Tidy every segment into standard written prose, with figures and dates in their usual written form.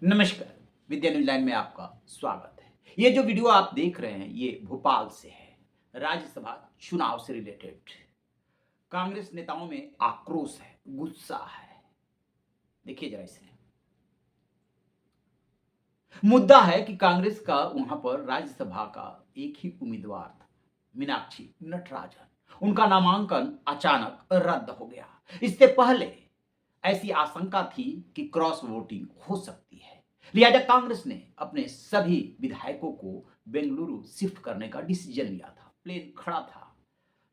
नमस्कार। विद्या news line में आपका स्वागत है। ये जो वीडियो आप देख रहे हैं ये भोपाल से है। राज्यसभा चुनाव से रिलेटेड कांग्रेस नेताओं में आक्रोश है, गुस्सा है। देखिए जरा इसे। मुद्दा है कि कांग्रेस का वहां पर राज्यसभा का एक ही उम्मीदवार था, मीनाक्षी नटराजन। उनका नामांकन अचानक रद्द हो गया। इससे पहले ऐसी आशंका थी कि क्रॉस वोटिंग हो सकती है। लिहाजा कांग्रेस ने अपने सभी विधायकों को बेंगलुरु शिफ्ट करने का डिसीजन लिया था। प्लेन खड़ा था,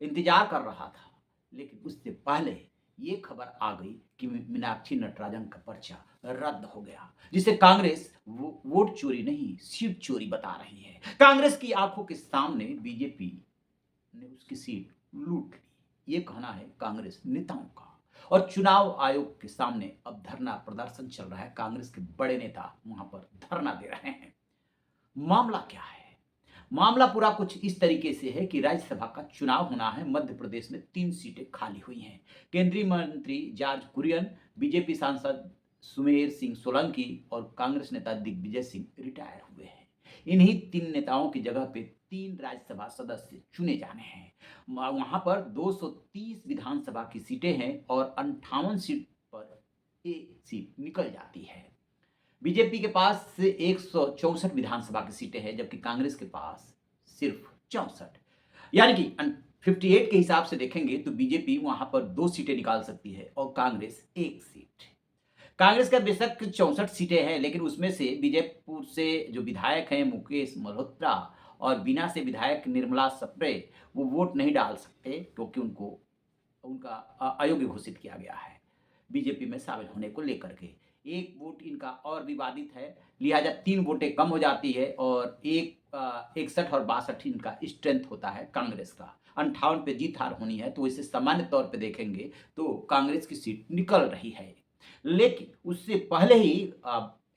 इंतजार कर रहा था। लेकिन उससे पहले ये खबर आ गई कि मीनाक्षी नटराजन का पर्चा रद्द हो गया, जिसे कांग्रेस वोट चोरी नहीं सीट चोरी बता रही है। कांग्रेस की आंखों के सामने बीजेपी ने उसकी सीट लूट ली, ये कहना है कांग्रेस नेताओं का। और चुनाव आयोग के सामने अब धरना प्रदर्शन चल रहा है। कांग्रेस के बड़े नेता वहां पर धरना दे रहे हैं। मामला क्या है? मामला पूरा कुछ इस तरीके से है कि राज्यसभा का चुनाव होना है। मध्य प्रदेश में 3 सीटें खाली हुई हैं। केंद्रीय मंत्री जॉर्ज कुरियन, बीजेपी सांसद सुमेर सिंह सोलंकी और कांग्रेस नेता दिग्विजय सिंह रिटायर हुए हैं। इन्हीं 3 नेताओं की जगह पे 3 राज्यसभा सदस्य चुने जाने हैं। वहां पर 230 विधानसभा की सीटें हैं और 58 सीट पर एक सीट निकल जाती है। बीजेपी के पास 164 विधानसभा की सीटें हैं, जबकि कांग्रेस के पास सिर्फ 64। यानी कि 58 के हिसाब से देखेंगे तो बीजेपी वहां पर 2 सीटें निकाल सकती है और कांग्रेस 1 सीट। कांग्रेस का बेशक 64 सीटें हैं, लेकिन उसमें से बीजेपुर से जो विधायक हैं मुकेश मल्होत्रा और बीना से विधायक निर्मला सप्रे, वो वोट नहीं डाल सकते क्योंकि उनको उनका अयोग्य घोषित किया गया है बीजेपी में शामिल होने को लेकर के। एक वोट इनका और विवादित है, लिहाजा 3 वोटें कम हो जाती है और 61 और 62 इनका स्ट्रेंथ होता है कांग्रेस का। 58 पे जीत हार होनी है, तो इसे सामान्य तौर पे देखेंगे तो कांग्रेस की सीट निकल रही है। लेकिन उससे पहले ही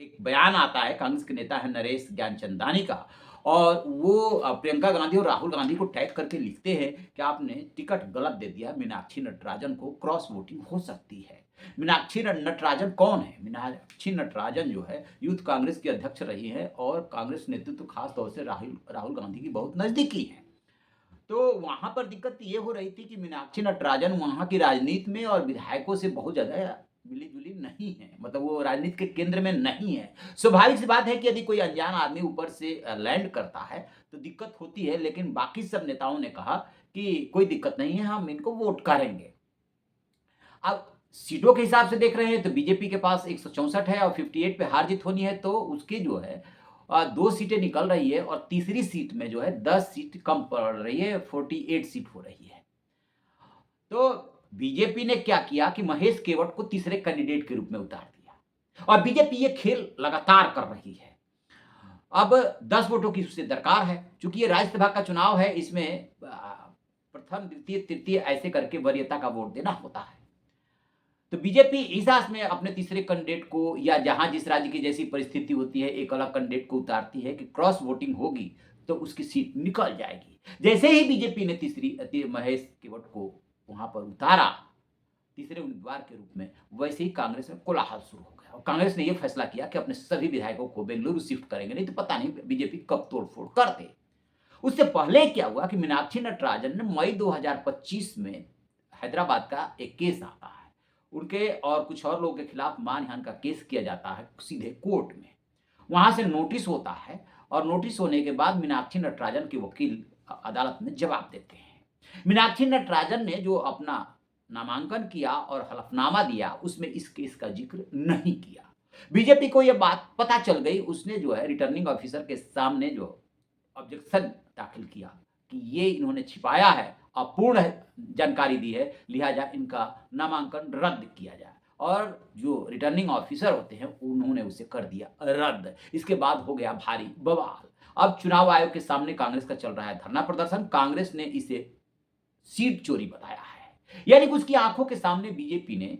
एक बयान आता है, कांग्रेस के नेता है नरेश ज्ञानचंदानी का, और वो प्रियंका गांधी और राहुल गांधी को टैग करके लिखते हैं कि आपने टिकट गलत दे दिया, मीनाक्षी नटराजन को क्रॉस वोटिंग हो सकती है। मीनाक्षी नटराजन कौन है? मीनाक्षी नटराजन जो है यूथ कांग्रेस की अध्यक्ष रही है और कांग्रेस नेतृत्व खास तौर से राहुल राहुल गांधी की बहुत नजदीकी है। तो वहां पर दिक्कत ये हो रही थी कि मीनाक्षी नटराजन वहां की राजनीति में और विधायकों से बहुत ज्यादा मिली-जुली नहीं है, मतलब वो राजनीति के केंद्र में नहीं है। स्वाभाविक सी बात है कि यदि कोई अनजान आदमी ऊपर से लैंड करता है तो दिक्कत होती है, लेकिन बाकी सब नेताओं ने कहा कि कोई दिक्कत नहीं है, हम इनको वोट करेंगे। अब सीटों के हिसाब से देख रहे हैं तो बीजेपी के पास 164 है और 58 पे हार जीत होनी है, तो उसकी जो है 2 सीटें निकल रही है और तीसरी सीट में जो है 10 सीट कम पड़ रही है, 48 सीट हो रही है। तो बीजेपी ने क्या किया कि महेश केवट को तीसरे कैंडिडेट के रूप में उतार दिया और बीजेपी ये खेल लगातार कर रही है। अब 10 वोटों की उससे दरकार है। चूंकि ये राज्यसभा का चुनाव है, इसमें प्रथम, द्वितीय, तृतीय ऐसे करके वरीयता का वोट देना होता है। तो बीजेपी इस आस में अपने तीसरे कैंडिडेट को, या जहां जिस राज्य की जैसी परिस्थिति होती है, एक अलग कैंडिडेट को उतारती है कि क्रॉस वोटिंग होगी तो उसकी सीट निकल जाएगी। जैसे ही बीजेपी ने महेश केवट को वहां पर उतारा तीसरे उम्मीदवार के रूप में, वैसे ही कांग्रेस में कोलाहल शुरू हो गया और कांग्रेस ने यह फैसला किया कि अपने सभी विधायकों को बेंगलुरु शिफ्ट करेंगे, नहीं तो पता नहीं बीजेपी कब तोड़फोड़ कर दे। उससे पहले क्या हुआ कि मीनाक्षी नटराजन ने मई 2025 में हैदराबाद का एक केस आता है, उनके और कुछ और लोगों के खिलाफ मानहानि का केस किया जाता है सीधे कोर्ट में। वहां से नोटिस होता है और नोटिस होने के बाद मीनाक्षी नटराजन के वकील अदालत में जवाब देते हैं। मीनाक्षी नटराजन ने जो अपना नामांकन किया और हलफनामा दिया, उसमें इस केस का जिक्र नहीं किया। बीजेपी को यह बात पता चल गई, उसने जो है रिटर्निंग ऑफिसर के सामने जो ऑब्जेक्शन दाखिल किया कि ये इन्होंने छिपाया है, अपूर्ण जानकारी दी है, लिहाजा इनका नामांकन रद्द किया जाए। और जो रिटर्निंग ऑफिसर होते हैं उन्होंने उसे कर दिया रद्द। इसके बाद हो गया भारी बवाल। अब चुनाव आयोग के सामने कांग्रेस का चल रहा है धरना प्रदर्शन। कांग्रेस ने इसे सीट चोरी बताया है, यानी कि उसकी आंखों के सामने बीजेपी ने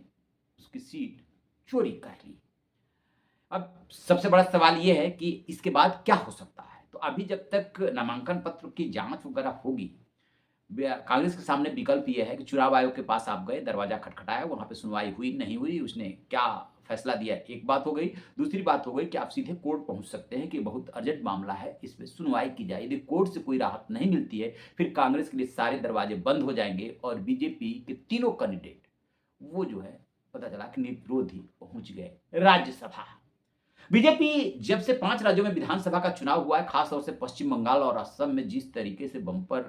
उसकी सीट चोरी कर ली। अब सबसे बड़ा सवाल यह है कि इसके बाद क्या हो सकता है। तो अभी जब तक नामांकन पत्र की जांच वगैरह होगी, कांग्रेस के सामने विकल्प ये है कि चुनाव आयोग के पास आप गए, दरवाजा खटखटाया, वहां पे सुनवाई हुई नहीं हुई, उसने क्या फैसला दिया है, एक बात हो गई। दूसरी बात हो गई कि आप सीधे कोर्ट पहुंच सकते हैं कि बहुत अर्जेंट मामला है, इस पे सुनवाई की जाए। यदि कोर्ट से कोई राहत नहीं मिलती है, फिर कांग्रेस के लिए सारे दरवाजे बंद हो जाएंगे और बीजेपी के तीनों कैंडिडेट वो जो है पता चला कि निर्विरोध ही पहुंच गए राज्यसभा। बीजेपी जब से 5 राज्यों में विधानसभा का चुनाव हुआ है, खास तौर से पश्चिम बंगाल और असम में जिस तरीके से बम्पर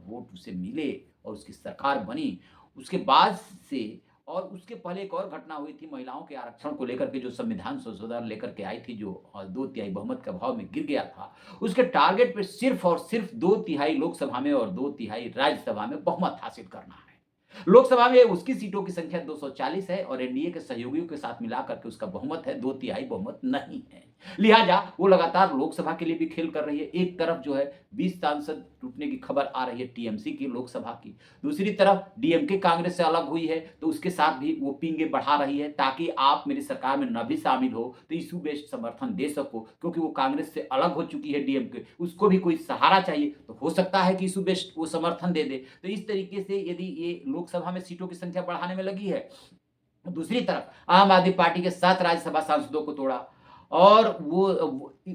वोट उसे मिले और उसकी सरकार बनी, उसके बाद से और उसके पहले एक और घटना हुई थी महिलाओं के आरक्षण को लेकर के जो संविधान संशोधन लेकर के आई थी, जो 2/3 बहुमत के अभाव में गिर गया था। उसके टारगेट पे सिर्फ और सिर्फ 2/3 लोकसभा में और 2/3 राज्यसभा में बहुमत हासिल करना है। लोकसभा में उसकी सीटों की संख्या 240 है और एनडीए के सहयोगियों के साथ मिलाकर के उसका बहुमत है, 2/3 बहुमत नहीं है। लिहाजा वो लगातार लोकसभा के लिए भी खेल कर रही है। एक तरफ जो है 20 सांसद टूटने की खबर आ रही है टीएमसी की लोकसभा की, दूसरी तरफ डीएमके कांग्रेस से अलग हुई है तो उसके साथ भी वो पिंगे बढ़ा रही है ताकि आप मेरी सरकार में न भी शामिल हो तो इशू बेस्ड समर्थन दे सको, क्योंकि वो कांग्रेस से अलग हो चुकी है डीएमके, उसको भी कोई सहारा चाहिए तो हो सकता है कि इशू बेस्ड वो समर्थन दे दे। तो इस तरीके से यदि ये लोकसभा में सीटों की संख्या बढ़ाने में लगी है, दूसरी तरफ आम आदमी पार्टी के 7 राज्यसभा सांसदों को तोड़ा और वो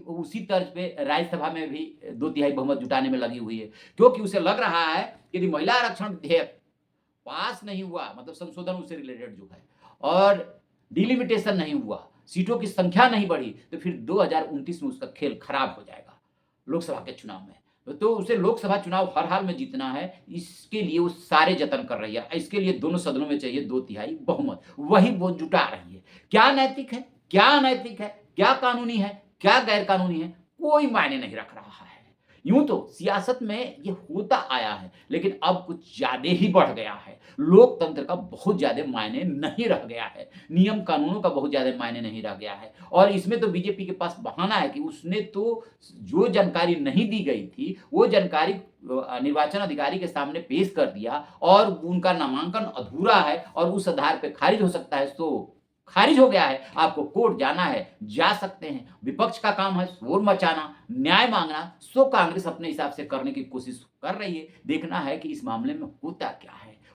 उसी तर्ज पे राज्यसभा में भी 2/3 बहुमत जुटाने में लगी हुई है, क्योंकि उसे लग रहा है कि यदि महिला आरक्षण विधेयक पास नहीं हुआ, मतलब संशोधन उससे रिलेटेड जो है, और डिलिमिटेशन नहीं हुआ, सीटों की संख्या नहीं बढ़ी, तो फिर 2029 में उसका खेल खराब हो जाएगा लोकसभा के चुनाव में। तो उसे लोकसभा चुनाव हर हाल में जीतना है, इसके लिए वो सारे जतन कर रही है। इसके लिए दोनों सदनों में चाहिए 2/3 बहुमत, वही वो जुटा रही है। क्या नैतिक है, क्या अनैतिक है, क्या कानूनी है, क्या गैर कानूनी है, कोई मायने नहीं रख रहा है। यूं तो सियासत में ये होता आया है, लेकिन अब कुछ ज्यादा ही बढ़ गया है। लोकतंत्र का बहुत ज्यादा मायने नहीं रह गया है, नियम कानूनों का बहुत ज्यादा मायने नहीं रह गया है। और इसमें तो बीजेपी के पास बहाना है कि उसने तो जो जानकारी नहीं दी गई थी वो जानकारी निर्वाचन अधिकारी के सामने पेश कर दिया और उनका नामांकन अधूरा है और उस आधार पर खारिज हो सकता है, तो खारिज हो गया है। आपको कोर्ट जाना है, जा सकते हैं। विपक्ष का काम है शोर मचाना, न्याय मांगना, सो कांग्रेस अपने हिसाब से करने की कोशिश कर रही है। देखना है कि इस मामले में होता क्या है।